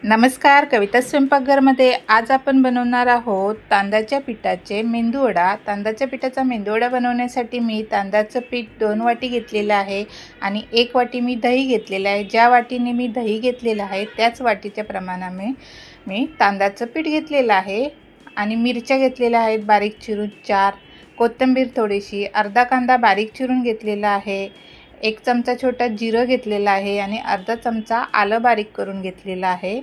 नमस्कार, कविता स्वयंपाकघरमध्ये आज आपण बनवणार आहोत तांदळाच्या पिठाचे मेंदूवडा। तांदळाच्या पिठाचा मेंदूवडा बनवण्यासाठी मी तांदळाचं पीठ 2 वाटी घेतलेलं आहे आणि 1 वाटी मी दही घेतलेलं आहे। ज्या वाटीने मी दही घेतलेलं आहे त्याच वाटीच्या प्रमाणाने मी तांदळाचं पीठ घेतलेलं आहे आणि मिरच्या घेतलेल्या आहेत बारीक चिरून 4, कोथिंबीर थोडीशी, अर्धा कांदा बारीक चिरून घेतलेला आहे, 1 चमचा छोटा जिरं घेतलेला आहे आणि अर्धा चमचा आलं बारीक करून घेतलेलं आहे।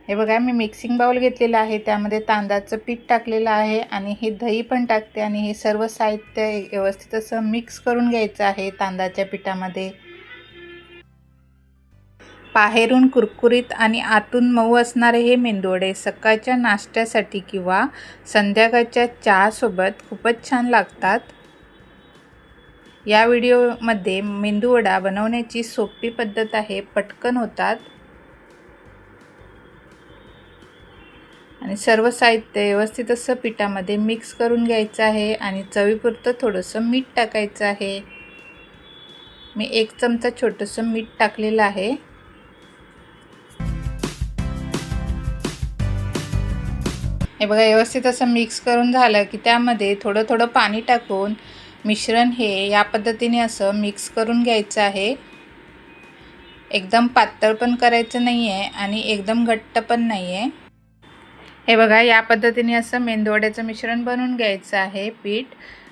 हे बघा, मी मिक्सिंग बाउल घेतलेला आहे, त्यामध्ये तांदळाचं पीठ टाकलेलं आहे आणि हे दही पण टाकते आणि हे सर्व साहित्य व्यवस्थित असं मिक्स करून घ्यायचं आहे तांदळाच्या पिठामध्ये। बाहेरून कुरकुरीत आणि आतून मऊ असणारे हे मेंदूवडे सकाळच्या नाश्त्यासाठी किंवा संध्याकाळच्या चहासोबत खूपच छान लागतात। या व्हिडिओमध्ये मेंदूवडा बनवण्याची सोपी पद्धत आहे, पटकन होतात आणि सर्व साहित्य व्यवस्थित असं पिठामध्ये मिक्स करून घ्यायचं आहे आणि चवीपुरतं थोडंसं मीठ टाकायचं आहे। मी 1 चमचा छोटंसं मीठ टाकलेलं आहे। हे बघा, व्यवस्थित असं मिक्स करून झालं की त्यामध्ये थोडं थोडं पाणी टाकून मिश्रण हे या पद्धतीने असं मिक्स करून घ्यायचं आहे। एकदम पातळ पण करायचं नाही आहे आणि एकदम घट्ट पण नाही आहे। हे बघा, या पद्धतीने असं मेंदूवड्याचं मिश्रण बनवून घ्यायचं आहे पीठ।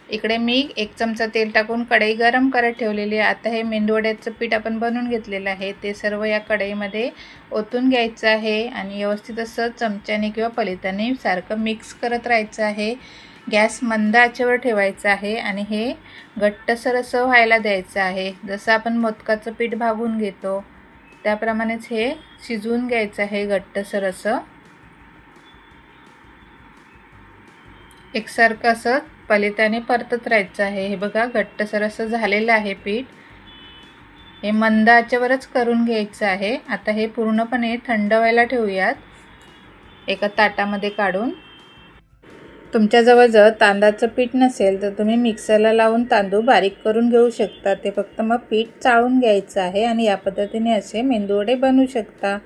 इकडे मी 1 चमचा तेल टाकून कढई गरम करत ठेवलेली आहे। आता हे मेंदूवड्याचं पीठ आपण बनवून घेतलेलं आहे ते सर्व या कढईमध्ये ओतून घ्यायचं आहे आणि व्यवस्थित असं चमच्याने किंवा पलिताने सारखं मिक्स करत राहायचं आहे। गॅस मंद आचेवर ठेवायचा आहे आणि हे घट्टसर असं व्हायला द्यायचं आहे। जसं आपण मोदकाचं पीठ भागून घेतो त्याप्रमाणेच हे शिजवून घ्यायचं आहे घट्टसर असं। एकसारखं असं पलिताने परतत राहायचं आहे। हे बघा, घट्टसर असं झालेलं आहे पीठ। हे मंद आचेवरच करून घ्यायचं आहे। आता हे पूर्णपणे थंड व्हायला ठेवूयात एका ताटामध्ये काढून। तुमच्याजवळ जर तांदळाचं पीठ नसेल तर तुम्ही मिक्सरला लावून तांदूळ बारीक करून घेऊ शकता। ते फक्त मग पीठ चाळून घ्यायचं आहे आणि या पद्धतीने असे मेंदूवडे बनवू शकता।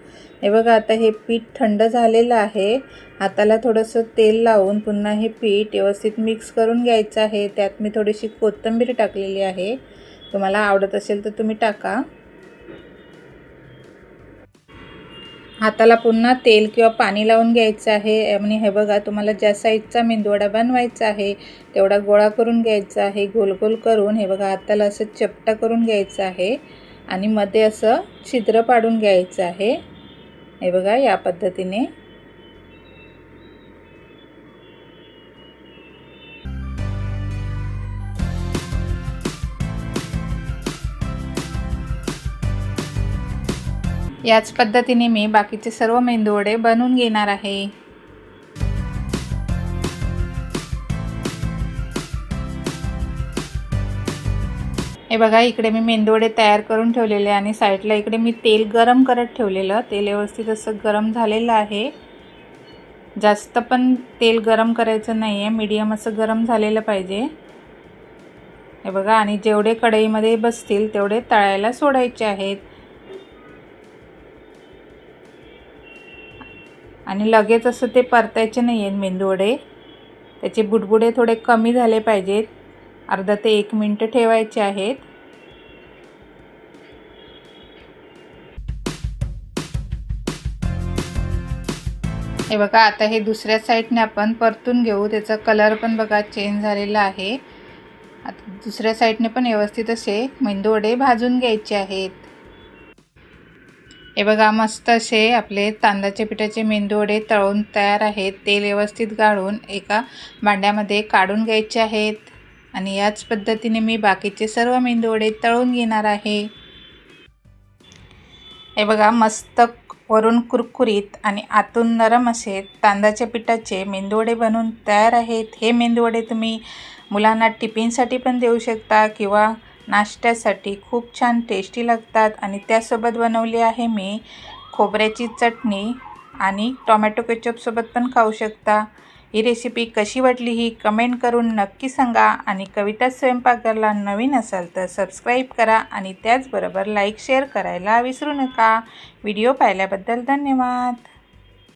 हे बघा, आता हे पीठ थंड झालेलं आहे। हाताला थोडंसं तेल लावून पुन्हा हे पीठ व्यवस्थित मिक्स करून घ्यायचं आहे। त्यात मी थोडीशी कोथिंबीर टाकलेली आहे, तुम्हाला आवडत असेल तर तुम्ही टाका। हाताला पुन्हा तेल किंवा पाणी लावून घ्यायचं आहे आणि हे बघा, तुम्हाला ज्या साईजचा मेंदूवडा बनवायचा आहे तेवढा गोळा करून घ्यायचा आहे। गोल गोल करून हे बघा, हाताला असं चपटा करून घ्यायचं आहे आणि मध्ये असं छिद्र पाडून घ्यायचं आहे। हे बघा, या पद्धतीने। याच पद्धतीने मी बाकीचे सर्व मेंदूवडे बनवून घेणार आहे। हे बघा, इकडे मी मेंदूवडे तयार करून ठेवलेले आणि साईडला इकडे मी तेल गरम करत ठेवलेलं। तेल व्यवस्थित असं गरम झालेलं आहे। जास्त पण तेल गरम करायचं नाही आहे, मीडियम असं गरम झालेलं पाहिजे। हे बघा, आणि जेवढे कढईमध्ये बसतील तेवढे तळायला सोडायचे आहेत आणि लगेच असं ते परतायचे नाही आहेत मेंदूवडे। त्याचे बुडबुडे थोडे कमी झाले पाहिजेत, अर्धा ते 1 मिनिट ठेवायचे आहेत। हे बघा, आता हे दुसऱ्या साईडने आपण परतून घेऊ। त्याचा कलर पण बघा चेंज झालेला आहे। आता दुसऱ्या साईडने पण व्यवस्थित असे मेंदूवडे भाजून घ्यायचे आहेत। हे बघा, मस्त असे आपले तांदळाच्या पिठाचे मेंदूवडे तळून तयार आहेत। तेल व्यवस्थित गाळून एका भांड्यामध्ये काढून घ्यायचे आहेत आणि याच पद्धतीने मी बाकीचे सर्व मेंदूवडे तळून घेणार आहे। हे बघा, मस्त वरून कुरकुरीत आणि आतून नरम असे तांदळाच्या पिठाचे मेंदूवडे बनवून तयार आहेत। हे मेंदूवडे तुम्ही मुलांना टिफिनसाठी पण देऊ शकता किंवा नाश्त्यासाठी खूप छान टेस्टी लागतात। आणि त्यासोबत बनवली आहे मी खोबऱ्याची चटणी आणि टोमॅटो केचपसोबत पण खाऊ शकता। ही रेसिपी कशी वाटली ही कमेंट करून नक्की सांगा आणि कविता स्वयंपाकघरला नवीन असाल तर सबस्क्राईब करा आणि त्याचबरोबर लाईक शेअर करायला विसरू नका. व्हिडिओ पाहिल्याबद्दल धन्यवाद.